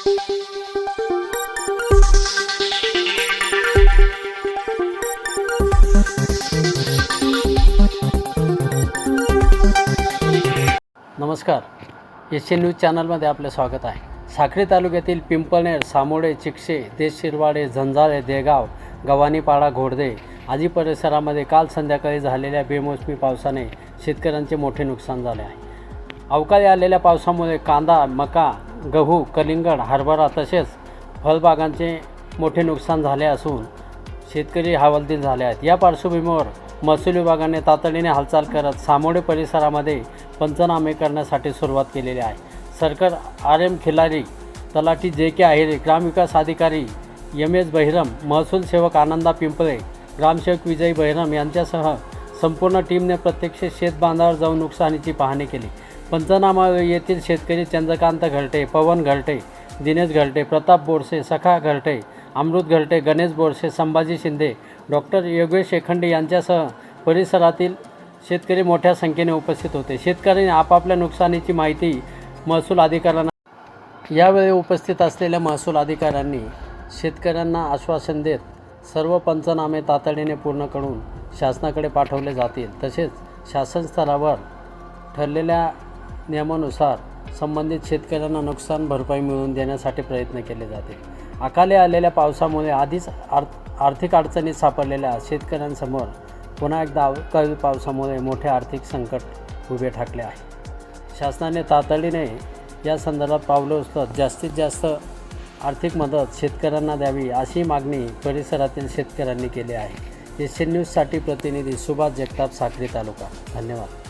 नमस्कार, Asian news चॅनलमध्ये आपले स्वागत आहे। साक्री तालुक्यातील पिंपळनेर, सामोडे, चिकशे, देशशिरवाडे, झंजाळे, देगाव, गव्हाणीपाडा, घोडदे आदी परिसरामध्ये काल संध्याकाळी झालेल्या बेमोसमी पावसाने शेतकऱ्यांचे मोठे नुकसान झाले आहे। अवकाळी आलेल्या पावसामुळे कांदा, मका, गहू, कलिंगड, हरभरा तसेच फळबागांचे मोठे नुकसान झाले असून शेतकरी हवालदिल झाले आहेत। या पार्श्वभूमीवर महसूल विभागाने तातडीने हालचाल करत सामोडे परिसरामध्ये पंचनामे करण्यासाठी सुरुवात केलेली आहे। सरकार RM खिलारी, तलाठी JK आहिरे, ग्रामविकास अधिकारी MS बहिरम, महसूल सेवक आनंदा पिंपळे, ग्रामसेवक विजय बहिरम यांच्यासह संपूर्ण टीमने प्रत्यक्ष शेतबांधावर जाऊन नुकसानीची पाहणी केली। पंचनामा येथील शेतकरी चंद्रकांत घरटे, पवन घरटे, दिनेश घरटे, प्रताप बोरसे, सखा घरटे, अमृत घरटे, गणेश बोरसे, संभाजी शिंदे, डॉक्टर योगेश शेखंडे यांच्यासह परिसरातील शेतकरी मोठ्या संख्येने उपस्थित होते। शेतकऱ्यांनी आपापल्या नुकसानीची माहिती महसूल अधिकाऱ्यांना यावेळी उपस्थित असलेल्या महसूल अधिकाऱ्यांनी शेतकऱ्यांना आश्वासन देत सर्व पंचनामे तातडीने पूर्ण करून शासनाकडे पाठवले जातील, तसेच शासन स्तरावर ठरलेल्या नियमानुसार संबंधित शेतकऱ्यांना नुकसान भरपाई मिळवून देण्यासाठी प्रयत्न केले जातील। अकाली आलेल्या पावसामुळे आधीच आर्थिक अडचणीत सापडलेल्या शेतकऱ्यांसमोर पुन्हा एकदा अवकाळी पावसामुळे मोठे आर्थिक संकट उभे ठाकले आहे। शासनाने तातडीने या संदर्भात पावलं उचलत जास्तीत जास्त आर्थिक मदत शेतकऱ्यांना द्यावी अशी मागणी परिसरातील शेतकऱ्यांनी केली आहे। एशियन न्यूजसाठी प्रतिनिधी सुभाष जगताप, साक्री तालुका। धन्यवाद।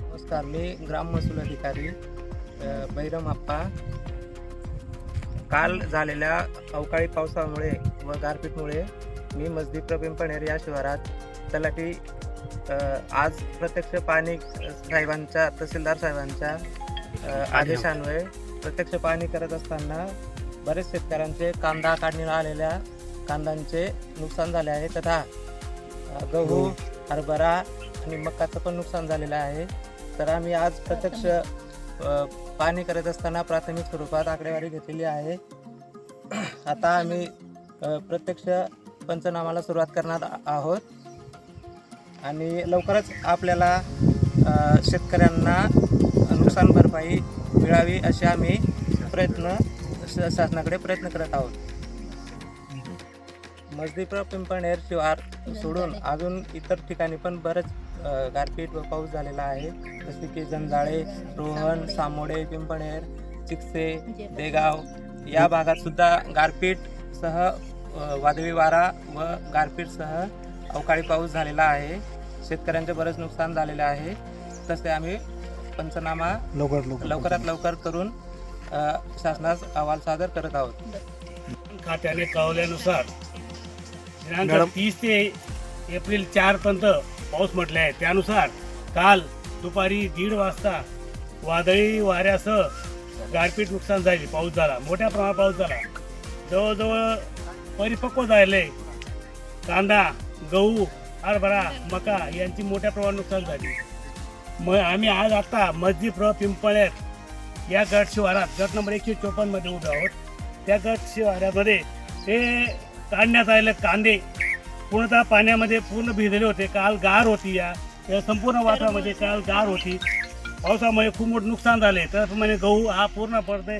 नमस्कार, मी ग्राम महसूल अधिकारी बहिरम अप्पा। काल झालेल्या अवकाळी पावसामुळे व गारपीटमुळे मी मजदीप्र पिंपळनेर या शिवारात तलाठी आज प्रत्यक्ष पाहणी साहेबांच्या, तहसीलदार साहेबांच्या आदेशान्वये प्रत्यक्ष पाहणी करत असताना बरेच शेतकऱ्यांचे कांदा काढणीला आलेल्या कांद्यांचे नुकसान झाले आहे, तथा गहू, हरभरा आणि मकाचं पण नुकसान झालेलं आहे। तर आम्ही आज प्रत्यक्ष पाहणी करत असताना प्राथमिक स्वरूपात आकडेवारी घेतलेली आहे। आता आम्ही प्रत्यक्ष पंचनामाला सुरुवात करणार आहोत आणि लवकरच आपल्याला शेतकऱ्यांना नुकसान भरपाई मिळावी असे आम्ही शासनाकडे प्रयत्न करत आहोत। मजदीप्र पिंपळनेर शिवार सोडून अजून इतर ठिकाणी पण बरेच गारपीट व पाऊस झालेला आहे, जसे की झंजाळे, रोहन, सामोडे, पिंपळनेर, चिकसे, देगाव या भागात सुद्धा गारपीटसह वादळी वारा व गारपीटसह अवकाळी पाऊस झालेला आहे। शेतकऱ्यांचे बरेच नुकसान झालेले आहे। तसे आम्ही पंचनामा लवकरात लवकर करून शासनास अहवाल सादर करत आहोत। खात्याने कळवल्यानुसार दिनांक 30 ते एप्रिल 4 पर्यंत पाऊस म्हटले आहे। त्यानुसार काल दुपारी 1:30 वाजता वादळी वाऱ्यासह गारपीट नुकसान झाले, पाऊस झाला, मोठ्या प्रमाणात पाऊस झाला। जवळजवळ परिपक्व झाले कांदा, गहू, हरभरा, मका यांची मोठ्या प्रमाणात नुकसान झाली। मग आम्ही आज आता मजदीप्र पिंपळनेर या गट शिवारात गट नंबर 154 मध्ये उभे आहोत। त्या गट शिवारामध्ये हे काढण्यात आलेले कांदे पूर्णतः पाण्यामध्ये पूर्ण भिजलेले होते। काल गार होती, या संपूर्ण वातावरणामध्ये काल गार होती, पावसामुळे खूप मोठं नुकसान झाले। त्याचप्रमाणे गहू हा पूर्णपणे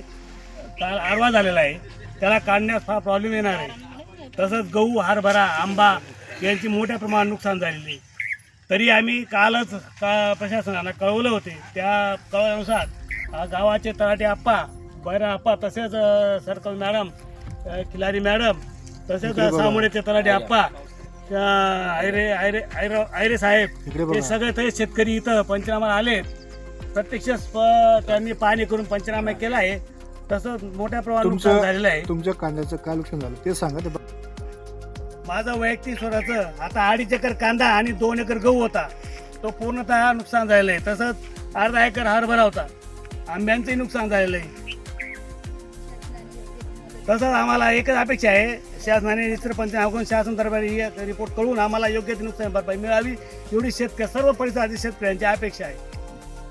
काल आडवा झालेला आहे, त्याला काढण्यास फार प्रॉब्लेम येणार आहे। तसंच गहू, हरभरा, आंबा यांची मोठ्या प्रमाणात नुकसान झालेले। तरी आम्ही कालच प्रशासनाला कळवलं होते, त्या कळवल्यानुसार गावाचे तलाठी आप्पा, बहिरम आप्पा, तसेच सर्कल मॅडम, खिलारी मॅडम, तसेच सामोडेचे तलाठी आप्पा, आयरे साहेब, हे सगळे तसेच शेतकरी इथं पंचनामा आले। प्रत्यक्ष त्यांनी पाहणी करून पंचनामा केला आहे। तसंच मोठ्या प्रमाणात नुकसान झालेलं आहे। तुमच्या कांद्याचं काय नुकसान झालं ते सांगा। माझं वैयक्तिक स्वतःचं आता 2.5 एकर कांदा आणि 2 एकर गहू होता, तो पूर्णतः नुकसान झालेलं आहे। तसंच अर्धा एकर हरभरा होता, आंब्यांचंही नुकसान झालेलं आहे। तसंच आम्हाला एकच अपेक्षा आहे, शासनाने निश्चितपणे अवघड शासन दरबारी रिपोर्ट कळून आम्हाला योग्य ती नुकसान भरपाई मिळावी एवढी सर्व परिसरातील शेतकऱ्यांची अपेक्षा आहे.